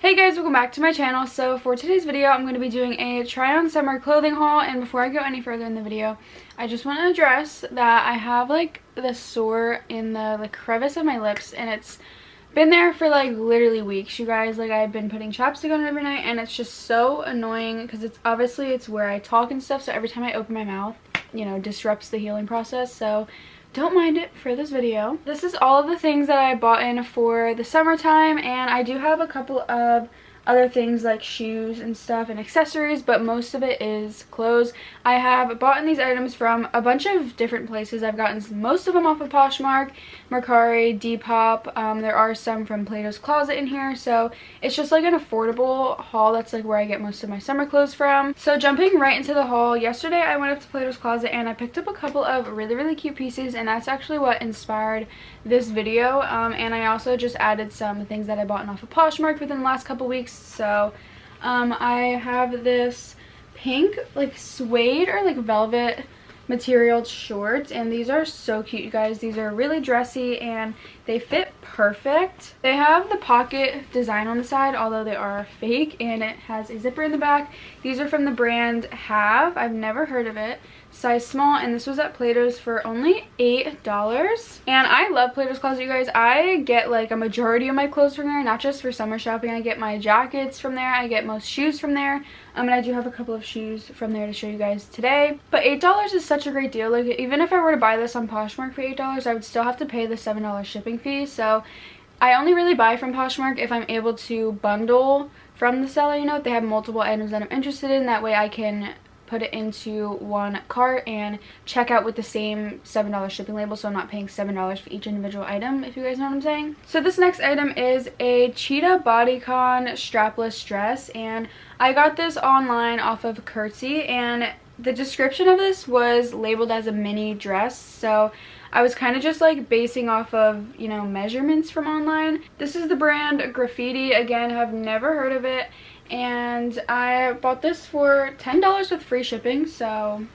Hey guys, welcome back to my channel. So for today's video, I'm going to be doing a try on summer clothing haul, and before I go any further in the video, I just want to address that I have like this sore in the crevice of my lips, and it's been there for like literally weeks, you guys. Like, I've been putting chapstick on it every night, and it's just so annoying because it's where I talk and stuff, so every time I open my mouth, you know, disrupts the healing process. So don't mind it for this video. This is all of the things that I bought in for the summertime, and I do have a couple of other things like shoes and stuff and accessories, but most of it is clothes. I have bought in these items from a bunch of different places. I've gotten most of them off of Poshmark, Mercari, Depop. There are some from Plato's Closet in here, so it's just like an affordable haul. That's like where I get most of my summer clothes from. So jumping right into the haul, yesterday I went up to Plato's Closet and I picked up a couple of really cute pieces, and that's actually what inspired this video. And I also just added some things that I bought off of Poshmark within the last couple weeks. So I have this pink like suede or like velvet material shorts, and these are so cute, you guys. These are really dressy and they fit perfect. They have the pocket design on the side, although they are fake, and it has a zipper in the back. These are from the brand Have. I've never heard of it. Size small, and this was at Plato's for only $8. And I love Plato's Closet, you guys. I get like a majority of my clothes from there, not just for summer shopping. I get my jackets from there, I get most shoes from there, and I do have a couple of shoes from there to show you guys today. But $8 is such a great deal. Like, even if I were to buy this on Poshmark for $8, I would still have to pay the $7 shipping fee. So I only really buy from Poshmark if I'm able to bundle from the seller, you know, if they have multiple items that I'm interested in. That way I can put it into one cart and check out with the same $7 shipping label, so I'm not paying $7 for each individual item, if you guys know what I'm saying. So this next item is a cheetah bodycon strapless dress, and I got this online off of Curtsy, and the description of this was labeled as a mini dress, so I was kind of just like basing off of, you know, measurements from online. This is the brand Graffiti. Again, have never heard of it, and I bought this for $10 with free shipping, so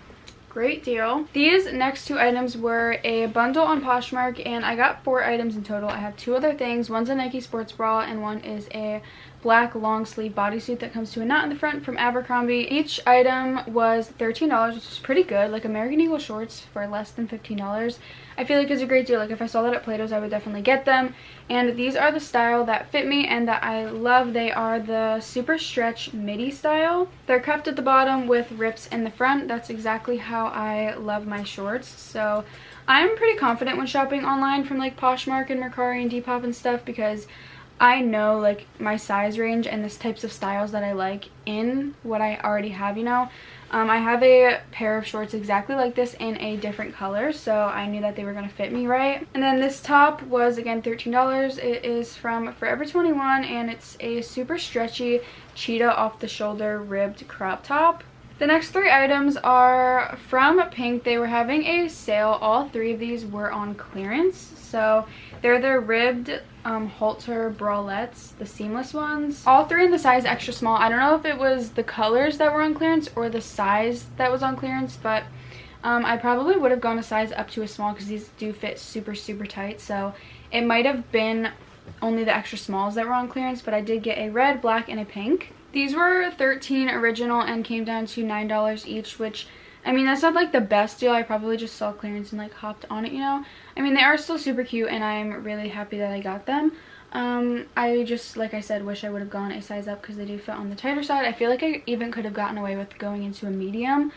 great deal. These next two items were a bundle on Poshmark, and I got 4 items in total. I have 2 other things. One's a Nike sports bra, and one is a black long sleeve bodysuit that comes to a knot in the front from Abercrombie. Each item was $13, which is pretty good. Like, American Eagle shorts for less than $15, I feel like is a great deal. Like, if I saw that at Plato's, I would definitely get them. And these are the style that fit me and that I love. They are the super stretch midi style. They're cuffed at the bottom with rips in the front. That's exactly how I love my shorts. So I'm pretty confident when shopping online from like Poshmark and Mercari and Depop and stuff, because I know like my size range and the types of styles that I like in what I already have, you know. I have a pair of shorts exactly like this in a different color, so I knew that they were going to fit me right. And then this top was again $13. It is from Forever 21, and it's a super stretchy cheetah off the shoulder ribbed crop top. The next 3 items are from Pink. They were having a sale. All 3 of these were on clearance. So they're the ribbed halter bralettes, the seamless ones. All 3 in the size extra small. I don't know if it was the colors that were on clearance or the size that was on clearance, but I probably would have gone a size up to a small because these do fit super tight. So it might have been only the extra smalls that were on clearance, but I did get a red, black, and a pink. These were $13 original and came down to $9 each, which, I mean, that's not like the best deal. I probably just saw clearance and like hopped on it, you know. I mean, they are still super cute, and I'm really happy that I got them. I just, like I said, wish I would have gone a size up because they do fit on the tighter side. I feel like I even could have gotten away with going into a medium,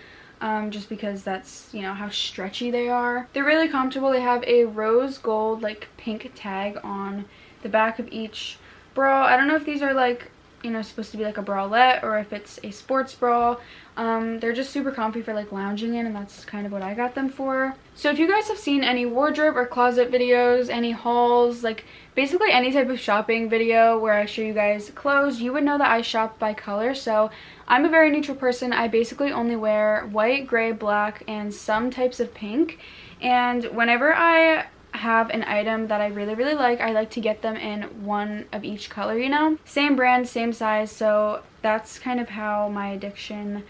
just because that's, you know, how stretchy they are. They're really comfortable. They have a rose gold like pink tag on the back of each bra. I don't know if these are like, you know, supposed to be like a bralette or if it's a sports bra. They're just super comfy for like lounging in, and that's kind of what I got them for. So if you guys have seen any wardrobe or closet videos, any hauls, like basically any type of shopping video where I show you guys clothes, you would know that I shop by color. So I'm a very neutral person. I basically only wear white, gray, black, and some types of pink. And whenever I have an item that I really like, I like to get them in one of each color, you know. Same brand, same size, so that's kind of how my addiction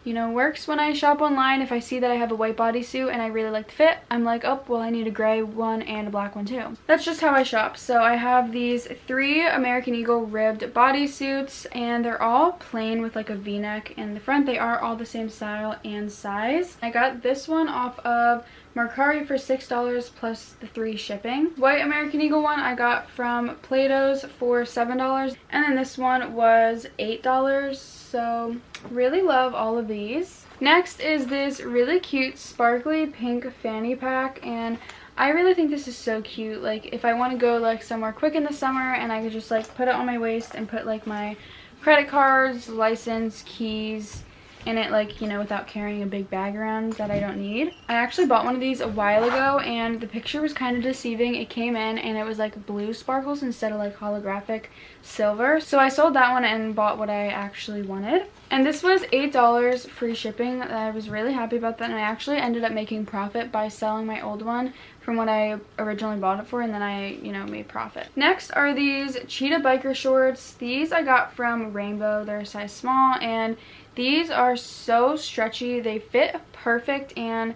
you know, works when I shop online. If I see that I have a white bodysuit and I really like the fit, I'm like, oh, well, I need a gray one and a black one too. That's just how I shop. So I have these 3 American Eagle ribbed bodysuits, and they're all plain with like a v-neck in the front. They are all the same style and size. I got this one off of Mercari for $6 plus the 3 shipping. White American Eagle one I got from Plato's for $7, and then this one was $8. So really love all of these. Next is this really cute sparkly pink fanny pack, and I really think this is so cute. Like if I want to go like somewhere quick in the summer and I could just like put it on my waist and put like my credit cards, license, keys in it, like, you know, without carrying a big bag around that I don't need. I actually bought one of these a while ago and the picture was kind of deceiving. It came in and it was like blue sparkles instead of like holographic silver. So I sold that one and bought what I actually wanted. And this was $8 free shipping. I was really happy about that, and I actually ended up making profit by selling my old one from what I originally bought it for, and then I, you know, made profit. Next are these cheetah biker shorts. These I got from Rainbow. They're a size small, and these are so stretchy. They fit perfect, and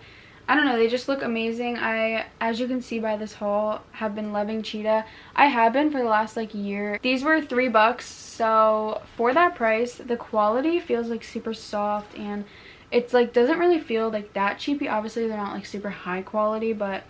I don't know, they just look amazing. I, as you can see by this haul, have been loving cheetah. I have been for the last like year. These were $3, so for that price, the quality feels like super soft, and it's like doesn't really feel like that cheapy. Obviously they're not like super high quality, but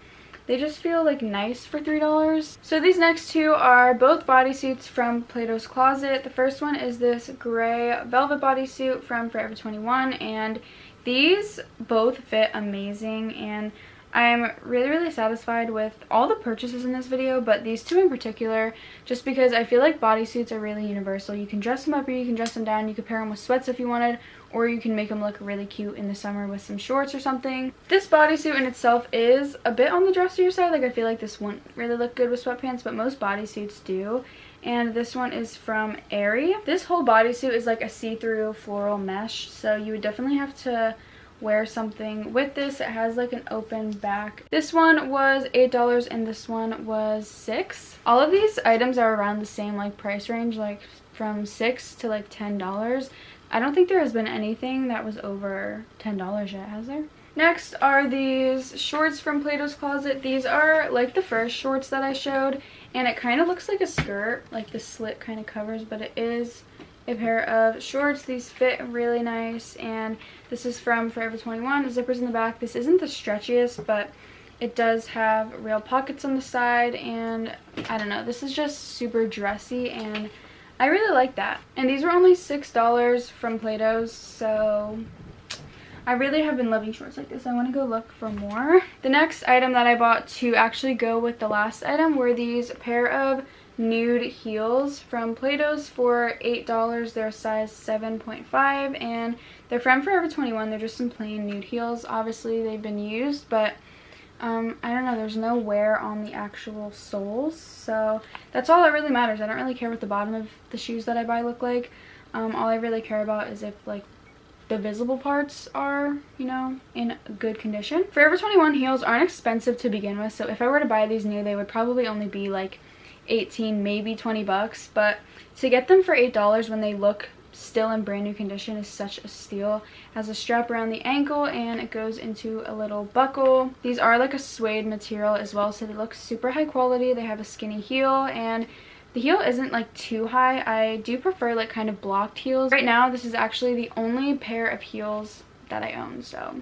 they just feel like nice for $3. So these next 2 are both bodysuits from Plato's Closet. The first one is this gray velvet bodysuit from Forever 21, and these both fit amazing, and I'm really satisfied with all the purchases in this video, but these 2 in particular, just because I feel like bodysuits are really universal. You can dress them up or you can dress them down. You could pair them with sweats if you wanted, or you can make them look really cute in the summer with some shorts or something. This bodysuit in itself is a bit on the dressier side. Like I feel like this wouldn't really look good with sweatpants, but most bodysuits do. And this one is from Aerie. This whole bodysuit is like a see-through floral mesh, so you would definitely have to wear something with this. It has like an open back. This one was $8 and this one was $6. All of these items are around the same like price range, like from $6 to like $10. I don't think there has been anything that was over $10 yet, has there? Next are these shorts from Plato's Closet. These are like the first shorts that I showed, and it kind of looks like a skirt, like the slit kind of covers, but it is a pair of shorts. These fit really nice, and this is from Forever 21. The zipper's in the back. This isn't the stretchiest, but it does have real pockets on the side, and I don't know, this is just super dressy, and I really like that. And these were only $6 from Plato's, so I really have been loving shorts like this. I want to go look for more. The next item that I bought to actually go with the last item were these pair of nude heels from Plato's for $8. They're a size 7.5, and they're from Forever 21. They're just some plain nude heels. Obviously they've been used, but I don't know, there's no wear on the actual soles, so that's all that really matters. I don't really care what the bottom of the shoes that I buy look like. All I really care about is if like the visible parts are, you know, in good condition. Forever 21 heels aren't expensive to begin with, so if I were to buy these new, they would probably only be like 18, maybe 20 bucks, but to get them for $8 when they look still in brand new condition is such a steal. It has a strap around the ankle and it goes into a little buckle. These are like a suede material as well, so they look super high quality. They have a skinny heel, and the heel isn't like too high. I do prefer like kind of blocked heels. Right now this is actually the only pair of heels that I own, so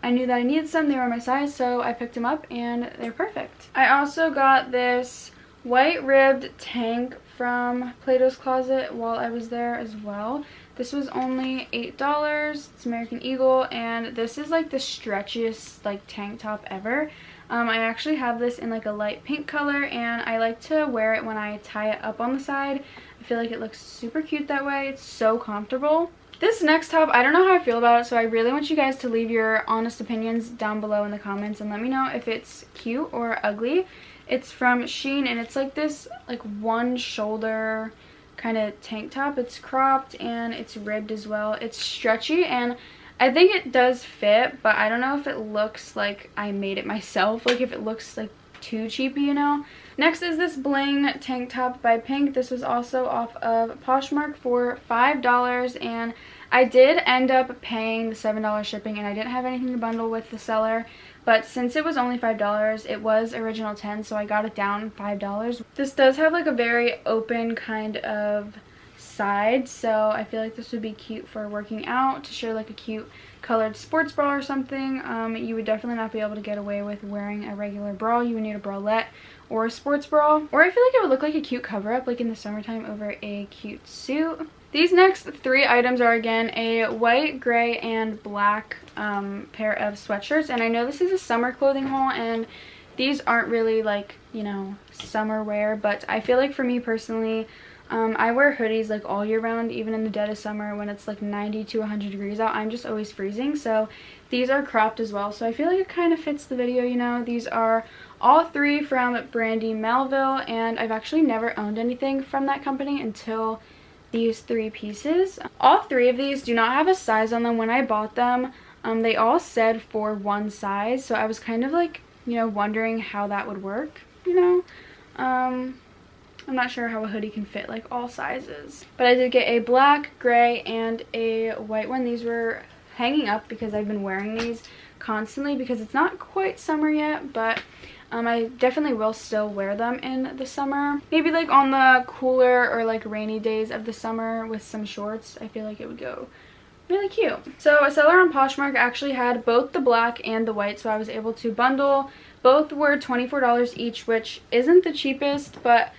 I knew that I needed some. They were my size, so I picked them up and they're perfect. I also got this white ribbed tank from Plato's Closet while I was there as well. This was only $8. It's American Eagle, and this is like the stretchiest like tank top ever. I actually have this in like a light pink color, and I like to wear it when I tie it up on the side. I feel like it looks super cute that way. It's so comfortable. This next top, I don't know how I feel about it, so I really want you guys to leave your honest opinions down below in the comments and let me know if it's cute or ugly. It's from Shein, and it's like this like one shoulder kind of tank top. It's cropped and it's ribbed as well. It's stretchy, and I think it does fit, but I don't know if it looks like I made it myself, like if it looks like too cheapy, you know. Next is this bling tank top by Pink. This was also off of Poshmark for $5, and I did end up paying the $7 shipping, and I didn't have anything to bundle with the seller, but since it was only $5, it was original $10, so I got it down $5. This does have like a very open kind of side, so I feel like this would be cute for working out, to share like a cute colored sports bra or something. You would definitely not be able to get away with wearing a regular bra. You would need a bralette or a sports bra, or I feel like it would look like a cute cover up like in the summertime over a cute suit. These next 3 items are again a white, gray, and black pair of sweatshirts, and I know this is a summer clothing haul, and these aren't really like, you know, summer wear, but I feel like for me personally, I wear hoodies like all year round, even in the dead of summer when it's like 90 to 100 degrees out. I'm just always freezing, so these are cropped as well, so I feel like it kind of fits the video, you know. These are all 3 from Brandy Melville, and I've actually never owned anything from that company until these 3 pieces. All 3 of these do not have a size on them. When I bought them, they all said for 1 size, so I was kind of like, you know, wondering how that would work, you know. I'm not sure how a hoodie can fit like all sizes, but I did get a black, gray, and a white one. These were hanging up because I've been wearing these constantly because it's not quite summer yet, but I definitely will still wear them in the summer. Maybe like on the cooler or like rainy days of the summer with some shorts. I feel like it would go really cute. So a seller on Poshmark actually had both the black and the white, so I was able to bundle. Both were $24 each, which isn't the cheapest, but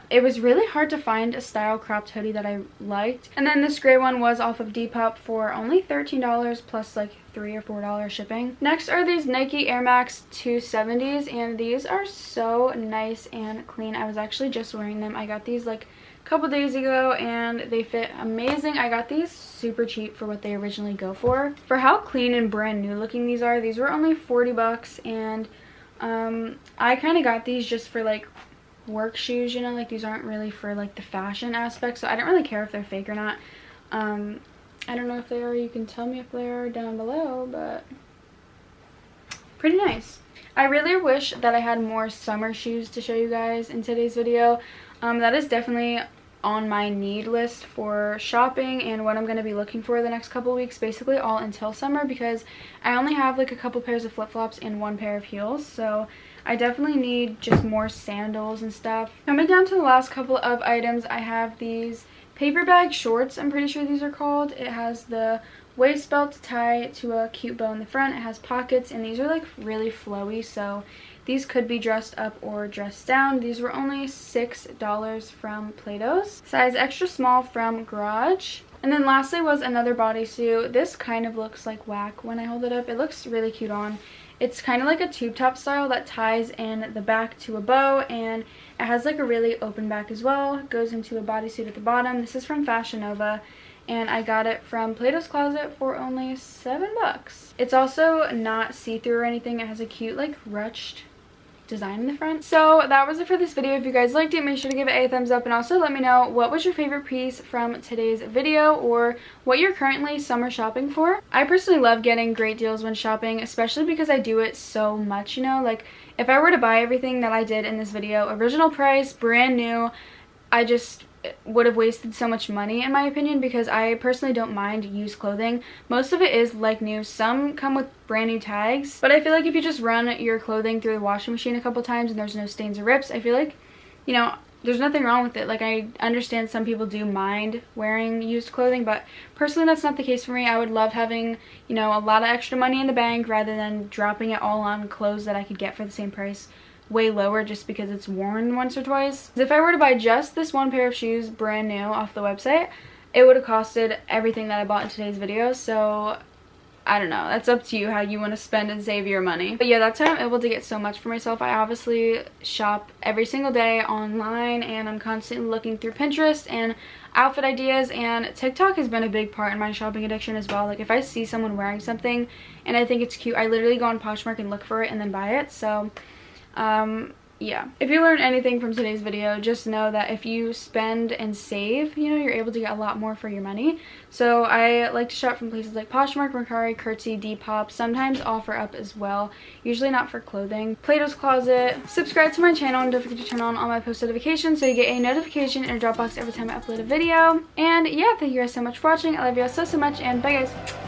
it was really hard to find a style cropped hoodie that I liked. And then this gray one was off of Depop for only $13 plus like $3 or $4 shipping. Next are these Nike Air Max 270s, and these are so nice and clean. I was actually just wearing them. I got these like a couple days ago and they fit amazing. I got these super cheap for what they originally go for. For how clean and brand new looking these are, these were only 40 bucks, and I kind of got these just for like work shoes, you know, like these aren't really for like the fashion aspect, so I don't really care if they're fake or not. I don't know if they are. You can tell me if they are down below, but pretty nice. I really wish that I had more summer shoes to show you guys in today's video. That is definitely on my need list for shopping and what I'm going to be looking for the next couple weeks, basically all until summer, because I only have like a couple pairs of flip-flops and 1 pair of heels, so I definitely need just more sandals and stuff. Coming down to the last couple of items, I have these paper bag shorts, I'm pretty sure these are called. It has the waist belt to tie to a cute bow in the front. It has pockets, and these are like really flowy, so these could be dressed up or dressed down. These were only $6 from Plato's. Size extra small from Garage. And then lastly was another bodysuit. This kind of looks like whack when I hold it up. It looks really cute on. It's kind of like a tube top style that ties in the back to a bow, and it has like a really open back as well. It goes into a bodysuit at the bottom. This is from Fashion Nova, and I got it from Plato's Closet for only 7 bucks. It's also not see-through or anything. It has a cute like ruched design in the front. So that was it for this video. If you guys liked it, make sure to give it a thumbs up, and also let me know what was your favorite piece from today's video or what you're currently summer shopping for. I personally love getting great deals when shopping, especially because I do it so much, you know. Like if I were to buy everything that I did in this video, original price, brand new, I just would have wasted so much money in my opinion, because I personally don't mind used clothing. Most of it is like new. Some come with brand new tags, but I feel like if you just run your clothing through the washing machine a couple times and there's no stains or rips, I feel like, you know, there's nothing wrong with it. Like I understand some people do mind wearing used clothing, but personally that's not the case for me. I would love having, you know, a lot of extra money in the bank rather than dropping it all on clothes that I could get for the same price way lower just because it's worn once or twice. If I were to buy just this 1 pair of shoes brand new off the website, it would have costed everything that I bought in today's video. So I don't know, that's up to you how you want to spend and save your money. But yeah, that's how I'm able to get so much for myself. I obviously shop every single day online, and I'm constantly looking through Pinterest and outfit ideas, and TikTok has been a big part in my shopping addiction as well. Like if I see someone wearing something and I think it's cute, I literally go on Poshmark and look for it and then buy it. So yeah, if you learn anything from today's video, just know that if you spend and save, you know, you're able to get a lot more for your money. So I like to shop from places like Poshmark, Mercari, Curtsy, Depop, sometimes OfferUp as well, usually not for clothing. Plato's Closet. Subscribe to my channel and don't forget to turn on all my post notifications so you get a notification in your Dropbox every time I upload a video. And yeah, thank you guys so much for watching. I love you all so much, and bye guys.